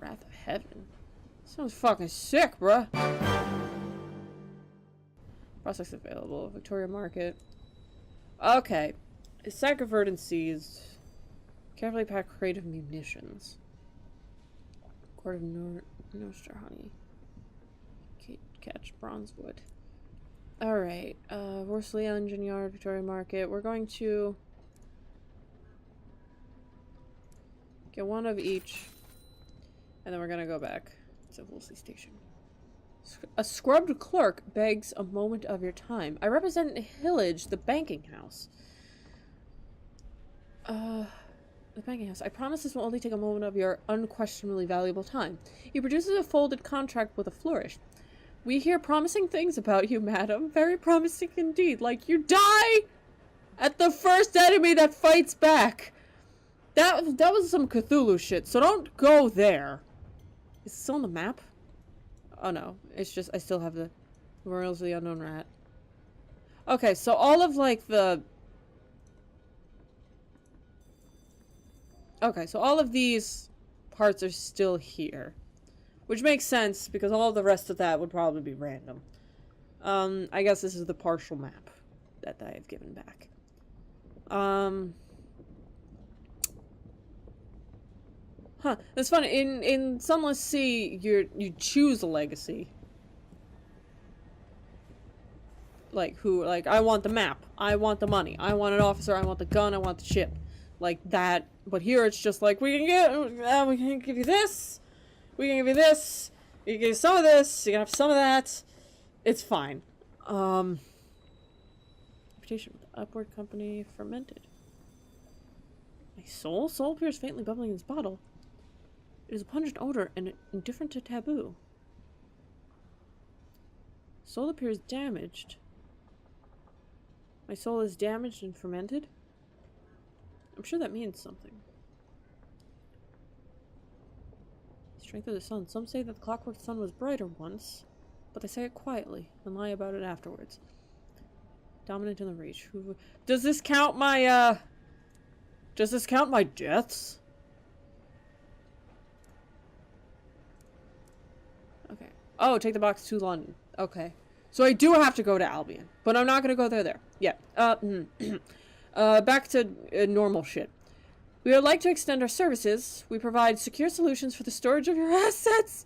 Wrath of Heaven. Sounds fucking sick, bruh. Prospects available. Victoria Market. Okay. Sacrificed and seized. Carefully packed crate of munitions. Quart of Nostra honey. Catch bronzewood. Alright. Worsley Engine Yard, Victoria Market. We're going to get one of each. And then we're gonna go back to Wolseley Station. A scrubbed clerk begs a moment of your time. I represent Hillage, the banking house. The banking house. I promise this will only take a moment of your unquestionably valuable time. He produces a folded contract with a flourish. We hear promising things about you, madam. Very promising indeed. Like, you die at the first enemy that fights back. That was some Cthulhu shit, so don't go there. Is it still on the map? Oh no, it's just, I still have the Memorials of the Unknown Rat. Okay, so all of, like, the... Okay, so all of these parts are still here. Which makes sense, because all of the rest of that would probably be random. I guess this is the partial map that I have given back. Huh, that's funny. In Sunless Sea, you choose a legacy. Like, I want the map. I want the money. I want an officer. I want the gun. I want the ship. Like that. But here it's just like, we can give you this. We can give you this. You can give you some of this. You can have some of that. It's fine. Reputation with the Upward Company fermented. My soul? Soul appears faintly bubbling in this bottle. It is a pungent odor and indifferent to taboo. Soul appears damaged. My soul is damaged and fermented? I'm sure that means something. Strength of the sun. Some say that the clockwork sun was brighter once, but they say it quietly and lie about it afterwards. Dominant in the reach. Does this count my, Does this count my deaths? Okay. Oh, take the box to London. Okay. So I do have to go to Albion, but I'm not gonna go there. Yeah. Back to normal shit. We would like to extend our services. We provide secure solutions for the storage of your assets.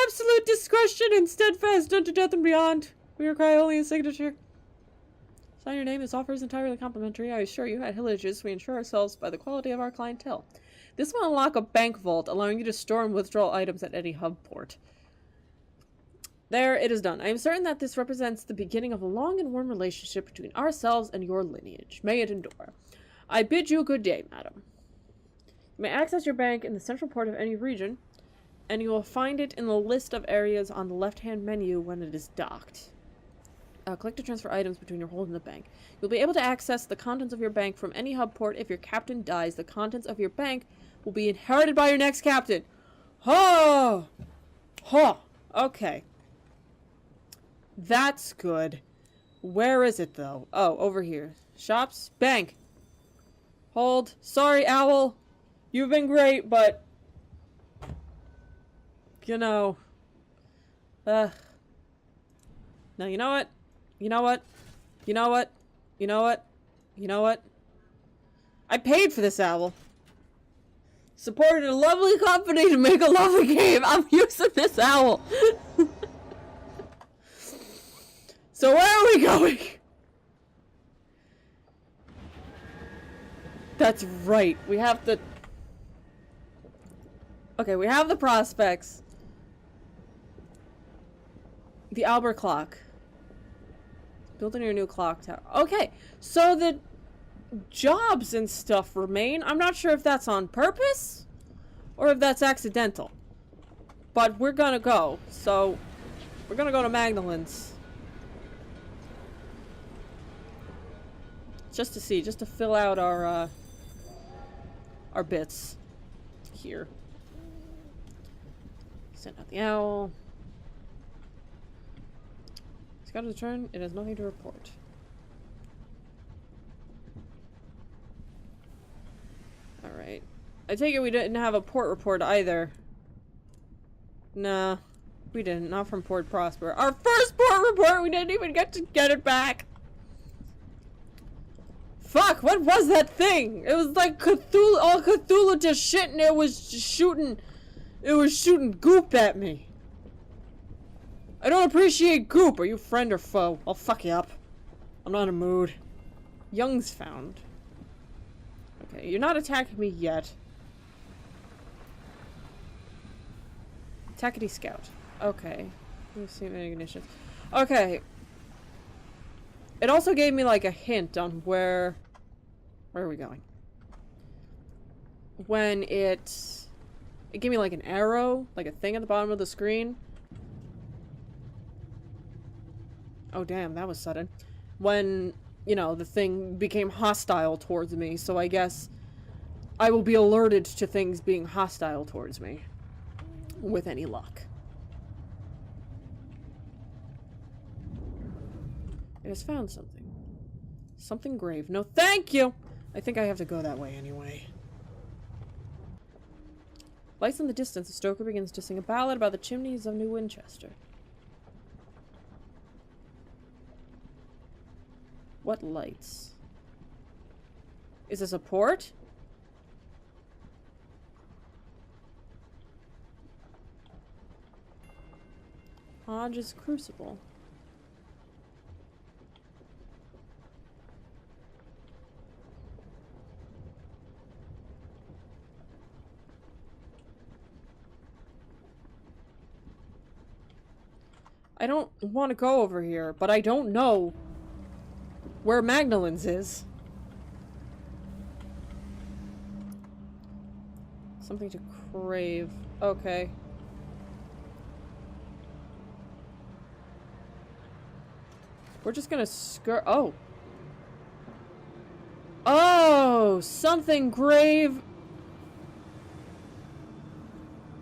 Absolute discretion and steadfast unto death and beyond. We require only a signature. Sign your name. This offer is entirely complimentary. I assure you, at Hillages, we ensure ourselves by the quality of our clientele. This will unlock a bank vault, allowing you to store and withdraw items at any hub port. There, it is done. I am certain that this represents the beginning of a long and warm relationship between ourselves and your lineage. May it endure. I bid you a good day, madam. You may access your bank in the central port of any region, and you will find it in the list of areas on the left-hand menu when it is docked. Click to transfer items between your hold and the bank. You'll be able to access the contents of your bank from any hub port. If your captain dies, the contents of your bank will be inherited by your next captain. Oh! Huh. Okay. That's good. Where is it, though? Oh, over here. Shops? Bank. Hold. Sorry, Owl. You've been great, but... You know... No, you know what? You know what? You know what? You know what? You know what? I paid for this, Owl. Supported a lovely company to make a lovely game. I'm using this Owl. So where are we going? That's right. We have the... Okay, we have the prospects. The Albert clock. Building your new clock tower. Okay, so the jobs and stuff remain. I'm not sure if that's on purpose or if that's accidental. But we're gonna go. So, we're gonna go to Magdalen's. Just to see, just to fill out our bits here. Send out the owl. Scout has returned. It has nothing to report. Alright. I take it we didn't have a port report either. Nah, we didn't. Not from Port Prosper. Our first port report, we didn't even get to get it back! Fuck, what was that thing? It was like Cthulhu, all Cthulhu to shit, and it was shooting goop at me. I don't appreciate goop. Are you friend or foe? I'll fuck you up. I'm not in a mood. Young's found. Okay, you're not attacking me yet. Attackity Scout. Okay. Let's see ignition. Okay. It also gave me like a hint on where are we going? When it gave me like an arrow, like a thing at the bottom of the screen. Oh damn, that was sudden. When, you know, the thing became hostile towards me, so I guess I will be alerted to things being hostile towards me. With any luck. It has found something. Something grave. No, thank you! I think I have to go that way anyway. Lights in the distance, the stoker begins to sing a ballad about the chimneys of New Winchester. What lights? Is this a port? Hodge's Crucible. I don't want to go over here, but I don't know where Magdalene's is. Something to crave. Okay. We're just gonna skirt. Oh. Oh! Something grave.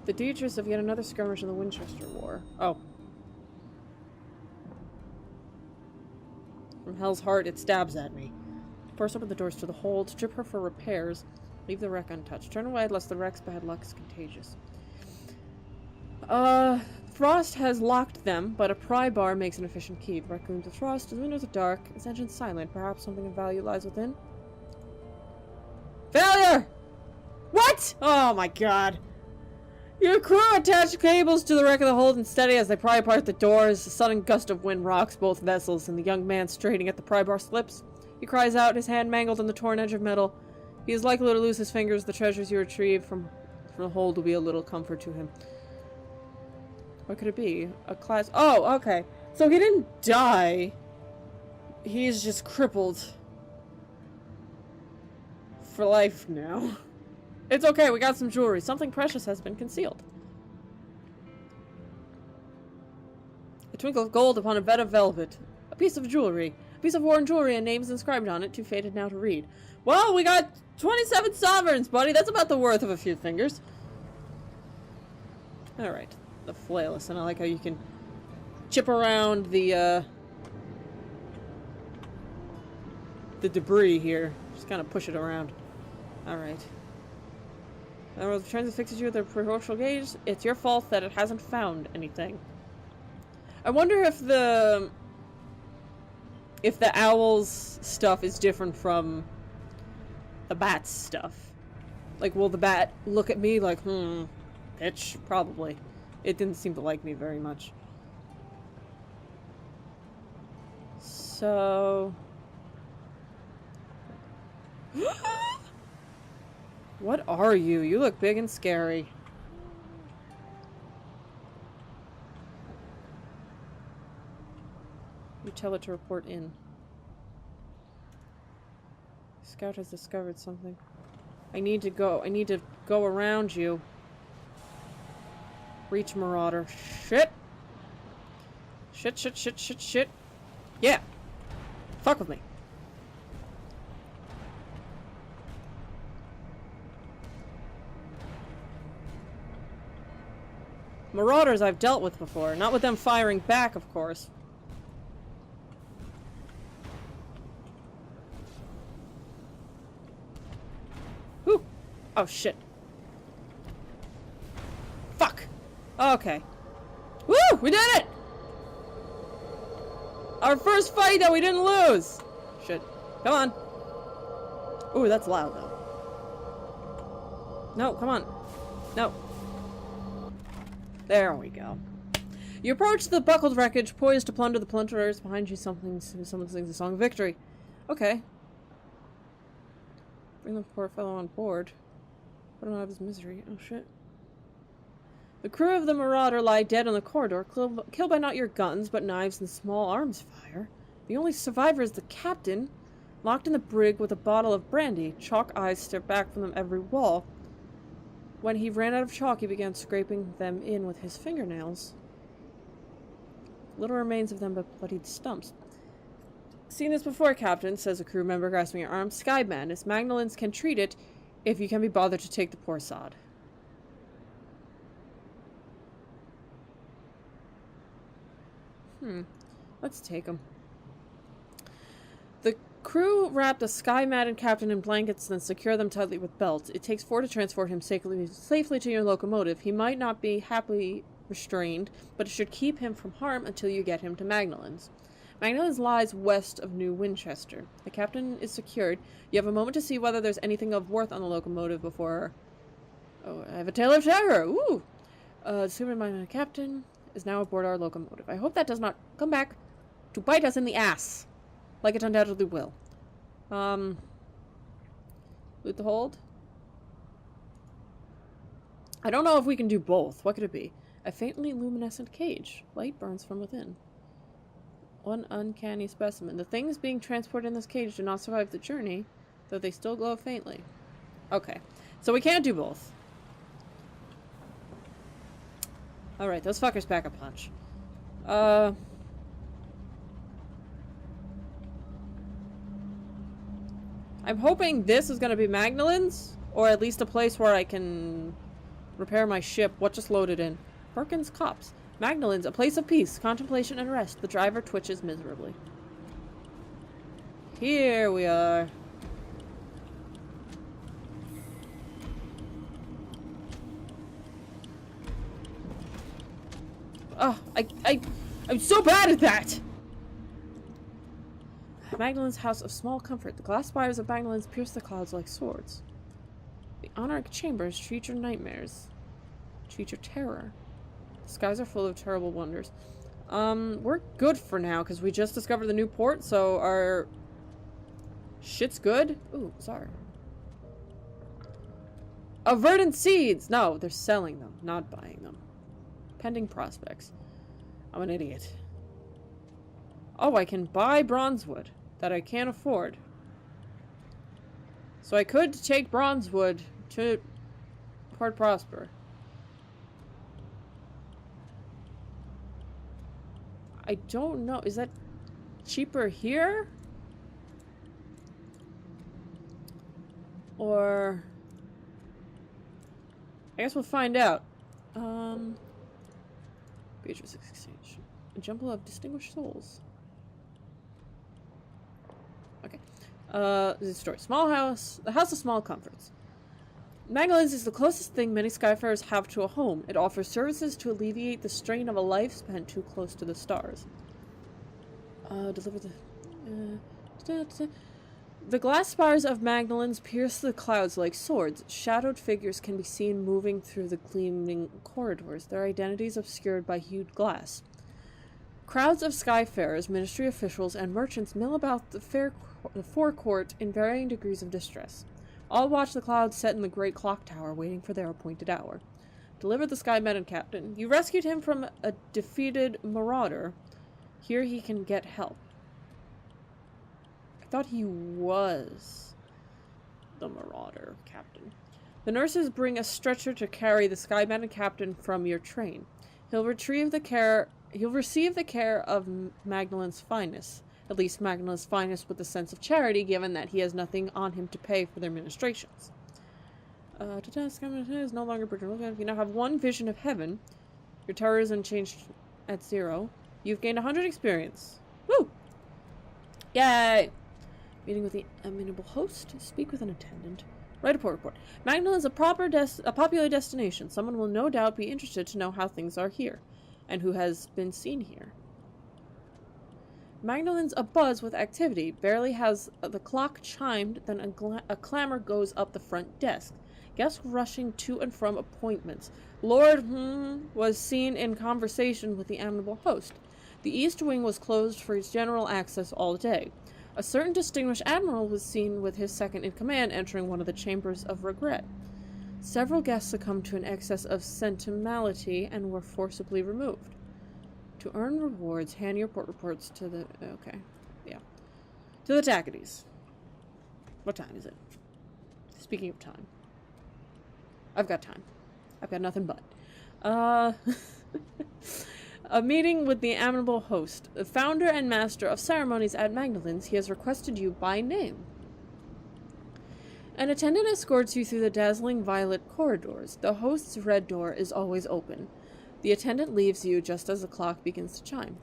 The Dietrichs of yet another skirmish in the Winchester War. Oh. From Hell's Heart, it stabs at me. Force open the doors to the hold. Strip her for repairs. Leave the wreck untouched. Turn away lest the wreck's bad luck is contagious. Frost has locked them, but a pry bar makes an efficient key. The wreck glooms with frost. The windows are dark. Its engine silent. Perhaps something of value lies within. Failure! What? Oh my god. Your crew attach cables to the wreck of the hold and steady as they pry apart the doors. A sudden gust of wind rocks both vessels, and the young man straining at the pry bar slips. He cries out, his hand mangled on the torn edge of metal. He is likely to lose his fingers. The treasures you retrieve from the hold will be a little comfort to him. What could it be? A class... Oh, okay. So he didn't die. He's just crippled. For life now. It's okay, we got some jewelry. Something precious has been concealed. A twinkle of gold upon a bed of velvet. A piece of jewelry. A piece of worn jewelry and names inscribed on it, too faded now to read. Well, we got 27 sovereigns, buddy. That's about the worth of a few fingers. Alright. The flail. And I like how you can chip around the debris here. Just kind of push it around. Alright. The transit fixes you with a peripheral gauge. It's your fault that it hasn't found anything. I wonder if the owl's stuff is different from the bat's stuff. Like, will the bat look at me like, bitch? Probably. It didn't seem to like me very much. So... What are you? You look big and scary. You tell it to report in. Scout has discovered something. I need to go around you. Reach Marauder. Shit! Shit, shit, shit, shit, shit. Yeah! Fuck with me. Marauders I've dealt with before. Not with them firing back, of course. Whew! Oh, shit. Fuck! Okay. Woo! We did it! Our first fight that we didn't lose! Shit. Come on. Ooh, that's loud, though. No, come on. No. There we go. You approach the buckled wreckage, poised to plunder the plunderers. Behind you, someone sings a song of victory. Okay. Bring the poor fellow on board. Put him out of his misery. Oh, shit. The crew of the Marauder lie dead on the corridor, killed by not your guns, but knives and small arms fire. The only survivor is the captain, locked in the brig with a bottle of brandy. Chalk eyes stare back from every wall. When he ran out of chalk, he began scraping them in with his fingernails. Little remains of them but bloodied stumps. Seen this before, Captain, says a crew member grasping your arm. Sky madness. Magnolins can treat it if you can be bothered to take the poor sod. Let's take him. The crew wrapped a sky-maddened captain in blankets, then secure them tightly with belts. It takes 4 to transport him safely to your locomotive. He might not be happily restrained, but it should keep him from harm until you get him to Magnolins. Magnolins lies west of New Winchester. The captain is secured. You have a moment to see whether there's anything of worth on the locomotive before... Oh, I have a tale of terror! Ooh! Superman captain is now aboard our locomotive. I hope that does not come back to bite us in the ass, like it undoubtedly will. Loot the hold? I don't know if we can do both. What could it be? A faintly luminescent cage. Light burns from within. One uncanny specimen. The things being transported in this cage do not survive the journey, though they still glow faintly. Okay, so we can't do both. Alright, those fuckers pack a punch. I'm hoping this is gonna be Magnolins, or at least a place where I can repair my ship. What just loaded in? Perkins Copse. Magnolins, a place of peace, contemplation, and rest. The driver twitches miserably. Here we are. Oh, I'm so bad at that! Magdalen's house of small comfort. The glass spires of Magdalen's pierce the clouds like swords. The Anarch chambers treat your nightmares. Treat your terror. The skies are full of terrible wonders. We're good for now, because we just discovered the new port, so our shit's good. Ooh, sorry. Oh, verdant seeds! No, they're selling them, not buying them. Pending prospects. I'm an idiot. Oh, I can buy bronzewood that I can't afford. So I could take bronzewood to Port Prosper. I don't know. Is that cheaper here? Or... I guess we'll find out. Beatrice Exchange. A jumble of distinguished souls. Okay. This is a story. Small house. The house of small comforts. Magnolins is the closest thing many Skyfarers have to a home. It offers services to alleviate the strain of a life spent too close to the stars. Deliver the... The glass spires of Magnolins pierce the clouds like swords. Shadowed figures can be seen moving through the gleaming corridors, their identities obscured by hued glass. Crowds of Skyfarers, ministry officials, and merchants mill about the forecourt in varying degrees of distress. All watch the clouds set in the great clock tower, waiting for their appointed hour. Deliver the Sky-Madden captain. You rescued him from a defeated marauder. Here he can get help. I thought he was the marauder captain. The nurses bring a stretcher to carry the Sky-Madden captain from your train. He'll receive the care of Magdalen's finest. At least Magdalen's finest with a sense of charity, given that he has nothing on him to pay for their ministrations. Is no longer brutal. You now have one vision of heaven. Your terror isn't changed at 0. You've gained 100 experience. Woo! Yay! Meeting with the amenable host. Speak with an attendant. Write a port report. Magdalen is a popular destination. Someone will no doubt be interested to know how things are here, and who has been seen here. Magdalen's abuzz with activity. Barely has the clock chimed, then a clamor goes up the front desk. Guests rushing to and from appointments. Lord was seen in conversation with the amiable host. The east wing was closed for his general access all day. A certain distinguished admiral was seen with his second-in-command entering one of the chambers of regret. Several guests succumbed to an excess of sentimentality and were forcibly removed. To earn rewards, hand your port reports to the... Okay. Yeah. To the Tackities. What time is it? Speaking of time. I've got time. I've got nothing but. A meeting with the amiable host. The founder and master of ceremonies at Magdalen's, he has requested you by name. An attendant escorts you through the dazzling violet corridors. The host's red door is always open. The attendant leaves you just as the clock begins to chime.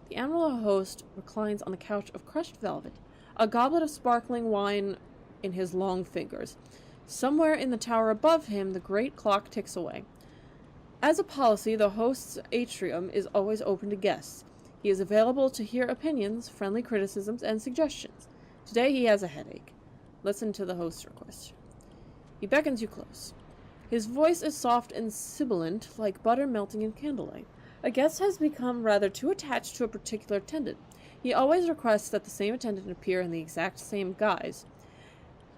The amiable host reclines on the couch of crushed velvet, a goblet of sparkling wine in his long fingers. Somewhere in the tower above him, the great clock ticks away. As a policy, the host's atrium is always open to guests. He is available to hear opinions, friendly criticisms, and suggestions. Today he has a headache. Listen to the host's request. He beckons you close. His voice is soft and sibilant, like butter melting in candlelight. A guest has become rather too attached to a particular attendant. He always requests that the same attendant appear in the exact same guise.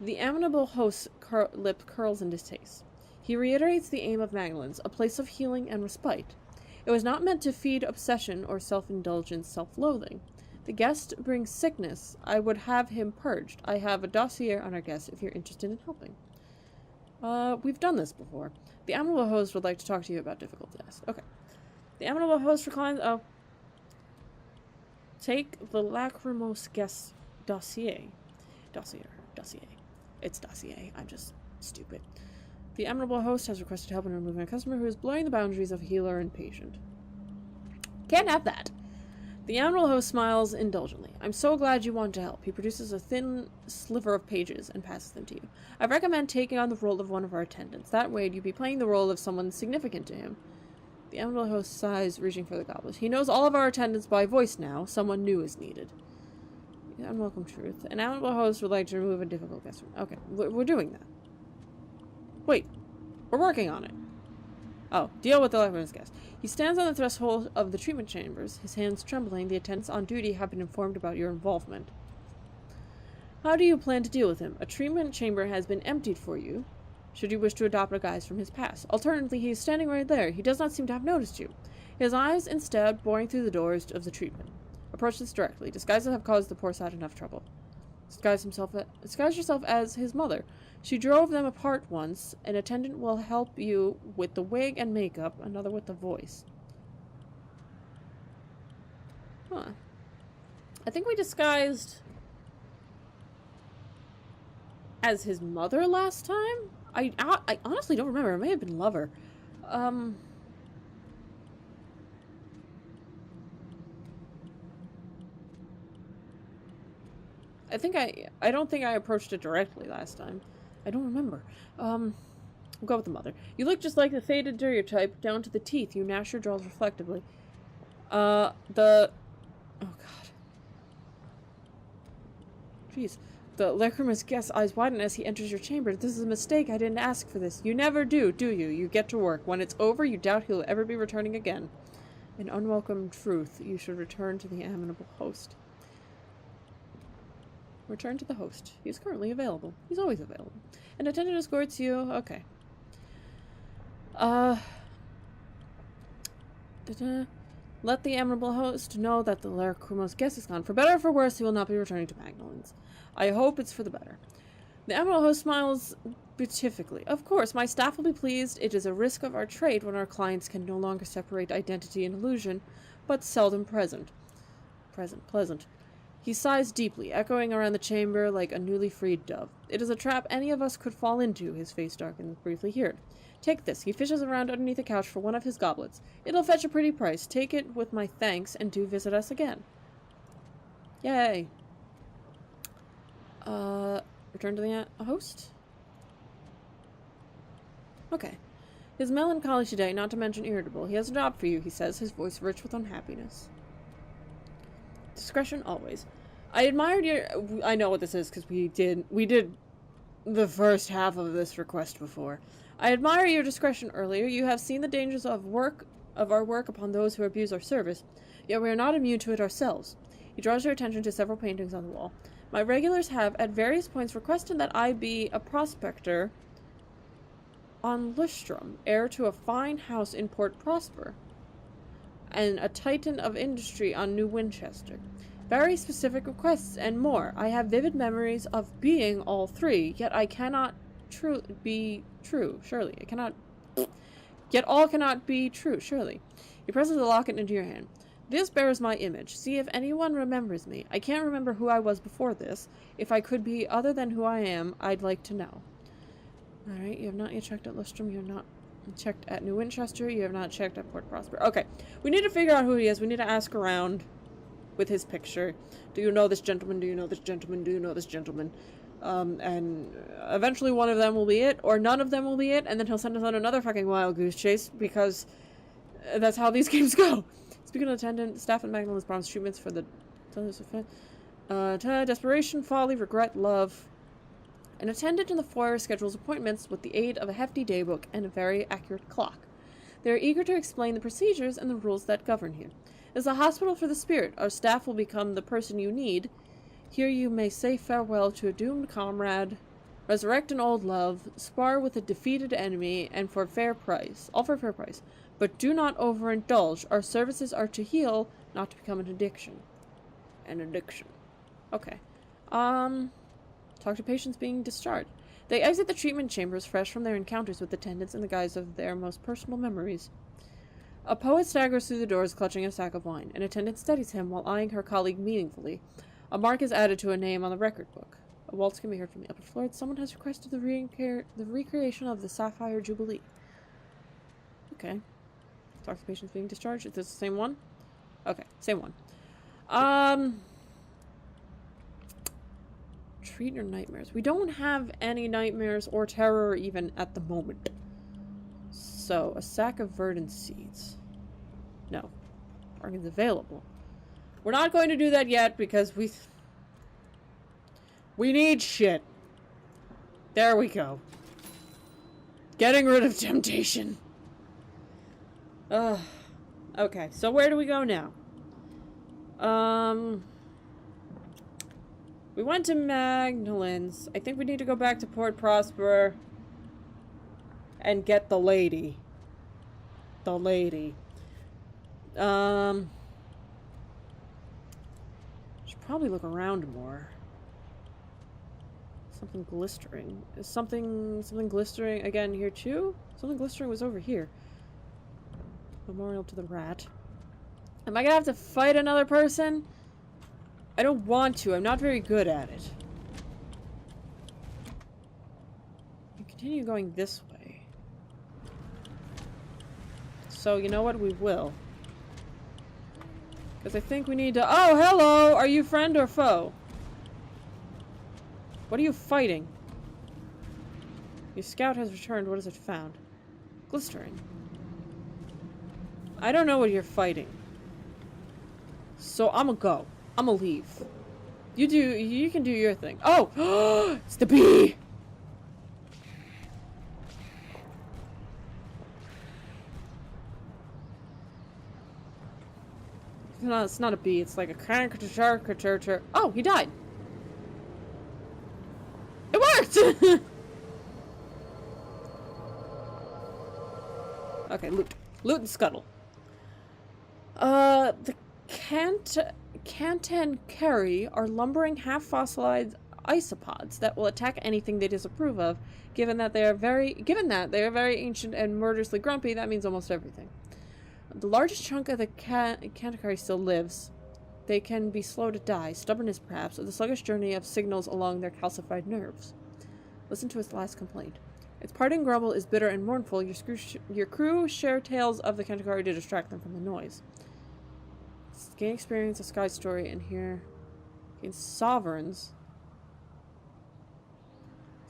The amiable host's lip curls in distaste. He reiterates the aim of Magdalen's, a place of healing and respite. It was not meant to feed obsession or self-indulgence, self-loathing. The guest brings sickness. I would have him purged. I have a dossier on our guest if you're interested in helping. We've done this before. The amiable host would like to talk to you about difficult tasks. Okay. The amiable host reclines... Oh. Take the lachrymose guest dossier. Dossier. It's dossier. I'm just stupid. The amiable host has requested help in removing a customer who is blurring the boundaries of healer and patient. Can't have that. The amiable host smiles indulgently. I'm so glad you want to help. He produces a thin sliver of pages and passes them to you. I recommend taking on the role of one of our attendants. That way you'd be playing the role of someone significant to him. The amiable host sighs, reaching for the goblet. He knows all of our attendants by voice now. Someone new is needed. Unwelcome truth. An amiable host would like to remove a difficult guest. Okay, we're doing that. Wait, we're working on it. Oh, deal with the lachrymose guest. He stands on the threshold of the treatment chambers, his hands trembling. The attendants on duty have been informed about your involvement. How do you plan to deal with him? A treatment chamber has been emptied for you, should you wish to adopt a guise from his past. Alternatively, he is standing right there. He does not seem to have noticed you. His eyes, instead, boring through the doors of the treatment. Approach this directly. Disguises have caused the poor sod enough trouble. Disguise yourself as his mother. She drove them apart once. An attendant will help you with the wig and makeup, another with the voice. Huh. I think we disguised as his mother last time? I honestly don't remember. It may have been Lover. I don't think I approached it directly last time. I don't remember. We'll go with the mother. You look just like the faded stereotype, down to the teeth. You gnash your jaws reflectively. Oh god. Jeez. The lachrymose guest's eyes widen as he enters your chamber. This is a mistake. I didn't ask for this. You never do you? You get to work. When it's over, you doubt he'll ever be returning again. An unwelcome truth. You should return to the amiable host. Return to the host. He is currently available. He's always available. An attendant escorts you. Okay. Let the amiable host know that the lachrymose guest is gone. For better or for worse, he will not be returning to Magdalen's. I hope it's for the better. The amiable host smiles beatifically. Of course, my staff will be pleased. It is a risk of our trade when our clients can no longer separate identity and illusion, but seldom pleasant. He sighs deeply, echoing around the chamber like a newly freed dove. It is a trap any of us could fall into. His face darkens briefly here. Take this. He fishes around underneath the couch for one of his goblets. It'll fetch a pretty price. Take it with my thanks and do visit us again. Yay. Return to the host? Okay. He's melancholy today, not to mention irritable. He has a job for you, he says, his voice rich with unhappiness. Discretion always. I admired your... I know what this is, because we did the first half of this request before. I admire your discretion earlier. You have seen the dangers of our work upon those who abuse our service, yet we are not immune to it ourselves. He draws your attention to several paintings on the wall. My regulars have, at various points, requested that I be a prospector on Lustrum, heir to a fine house in Port Prosper, and a titan of industry on New Winchester. Very specific requests and more. I have vivid memories of being all three, yet I cannot be true, surely. Yet all cannot be true, surely. He presses the locket into your hand. This bears my image. See if anyone remembers me. I can't remember who I was before this. If I could be other than who I am, I'd like to know. Alright, you have not yet checked at Lustrum. You have not checked at New Winchester. You have not checked at Port Prosper. Okay, we need to figure out who he is. We need to ask around with his picture. Do you know this gentleman? Do you know this gentleman? Do you know this gentleman? And eventually one of them will be it, or none of them will be it, and then he'll send us on another fucking wild goose chase, because that's how these games go. Speaking of attendant, staff at Magdalene's promised treatments for the desperation, folly, regret, love. An attendant in the foyer schedules appointments with the aid of a hefty daybook and a very accurate clock. They are eager to explain the procedures and the rules that govern here. It is a hospital for the spirit. Our staff will become the person you need. Here you may say farewell to a doomed comrade, resurrect an old love, spar with a defeated enemy, and for fair price. All for a fair price. But do not overindulge. Our services are to heal, not to become an addiction. An addiction. Okay. Talk to patients being discharged. They exit the treatment chambers fresh from their encounters with attendants in the guise of their most personal memories. A poet staggers through the doors clutching a sack of wine. An attendant steadies him while eyeing her colleague meaningfully. A mark is added to a name on the record book. A waltz can be heard from the upper floor. Someone has requested the recreation of the Sapphire Jubilee. Okay. Talk to patients being discharged. Is this the same one? Okay, same one. Treat your nightmares. We don't have any nightmares or terror even at the moment. So, a sack of verdant seeds. No. Bargain's available. We're not going to do that yet because we need shit. There we go. Getting rid of temptation. Okay, so where do we go now? We went to Magdalen's. I think we need to go back to Port Prosper and get the lady. The lady. Should probably look around more. Something glistering. Is something glistering again here too? Something glistering was over here. Memorial to the rat. Am I gonna have to fight another person? I don't want to. I'm not very good at it. We continue going this way. So, you know what? We will. Because I think we need to... Oh, hello! Are you friend or foe? What are you fighting? Your scout has returned. What has it found? Glistering. I don't know what you're fighting. So, I'm gonna go. I'm gonna leave. You can do your thing. Oh! It's the bee! No, it's not a bee. It's like a caricature. Oh, he died. It worked! Okay, loot. Loot and scuttle. The Cantankeri are lumbering half-fossilized isopods that will attack anything they disapprove of. Given that they are very ancient and murderously grumpy, that means almost everything. The largest chunk of the Cantankeri still lives. They can be slow to die, stubbornness perhaps, or the sluggish journey of signals along their calcified nerves. Listen to its last complaint. Its parting grumble is bitter and mournful. Your crew share tales of the Cantankeri to distract them from the noise. Gain experience, a sky story, and here in sovereigns.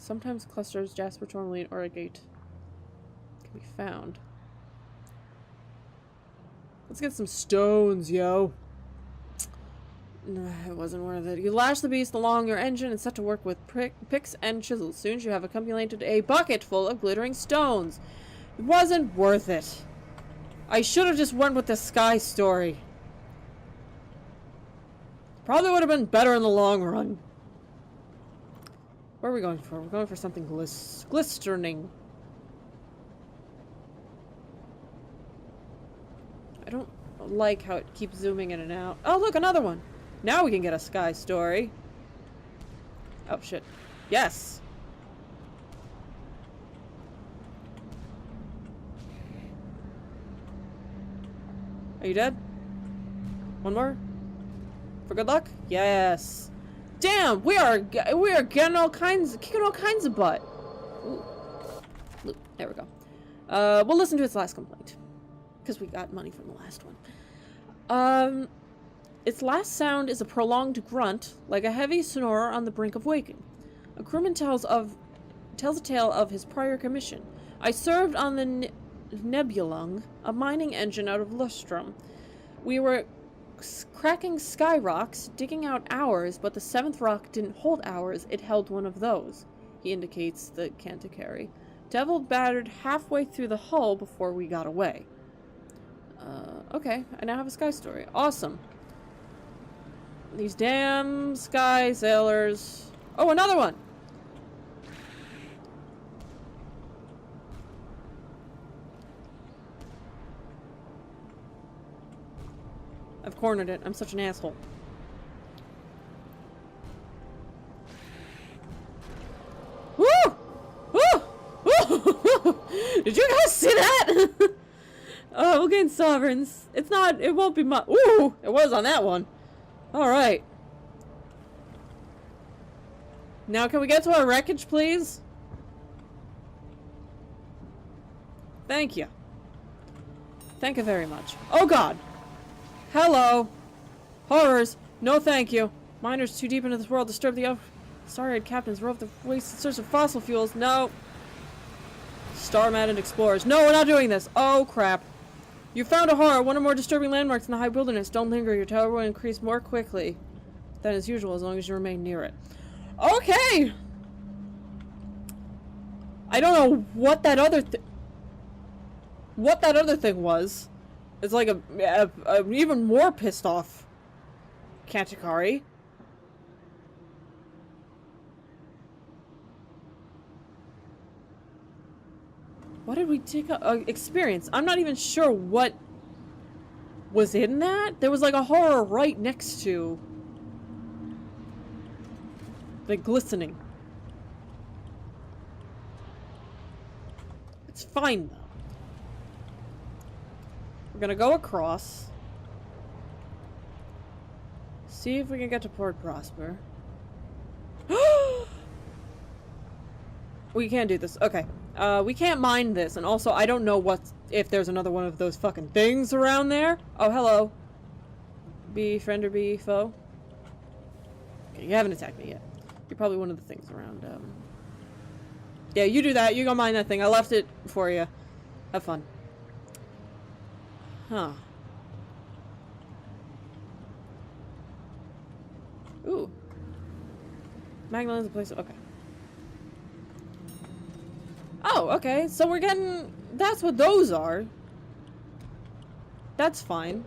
Sometimes clusters, jasper, tourmaline, or agate can be found. Let's get some stones, yo. Nah, it wasn't worth it. You lash the beast along your engine and set to work with picks and chisels. Soon as you have accumulated a bucket full of glittering stones. It wasn't worth it. I should have just went with the sky story. Probably would have been better in the long run. What are we going for? We're going for something glistening. I don't like how it keeps zooming in and out. Oh, look, another one. Now we can get a sky story. Oh, shit. Yes. Are you dead? One more? For good luck? Yes. Damn, we are getting kicking all kinds of butt. Ooh. Loot. There we go. We'll listen to its last complaint. Because we got money from the last one. Its last sound is a prolonged grunt, like a heavy snorer on the brink of waking. A crewman tells a tale of his prior commission. I served on the Nebulung, a mining engine out of Lustrum. We were cracking sky rocks, digging out ours, but the 7th rock didn't hold ours, it held one of those. He indicates the Cantankeri. Devil battered halfway through the hull before we got away. Okay, I now have a sky story. Awesome. These damn sky sailors. Oh, another one! I've cornered it. I'm such an asshole. Woo! Woo! Woo! Did you guys see that? Oh, we'll gain sovereigns. It's not, it won't be much. Ooh! It was on that one. Alright. Now can we get to our wreckage, please? Thank you. Thank you very much. Oh god! Hello! Horrors! No thank you. Miners too deep into this world disturb the starry-eyed captains rove the waste in search of fossil fuels. No! Star-maddened explorers. No, we're not doing this! Oh crap. You found a horror, one or more disturbing landmarks in the high wilderness. Don't linger, your tower will increase more quickly than as usual as long as you remain near it. Okay! I don't know what that other thing was. It's like a even more pissed off Cantankeri. What did we take experience? I'm not even sure what was in that. There was like a horror right next to the glistening. It's fine though. We're gonna go across. See if we can get to Port Prosper. We can't do this. Okay. We can't mine this, and also I don't know if there's another one of those fucking things around there. Oh, hello. Be friend or be foe? Okay, you haven't attacked me yet. You're probably one of the things around, Yeah, you do that. You go mine that thing. I left it for you. Have fun. Huh. Ooh. Magdalene's a place. Okay. Oh, okay. So we're getting... That's what those are. That's fine.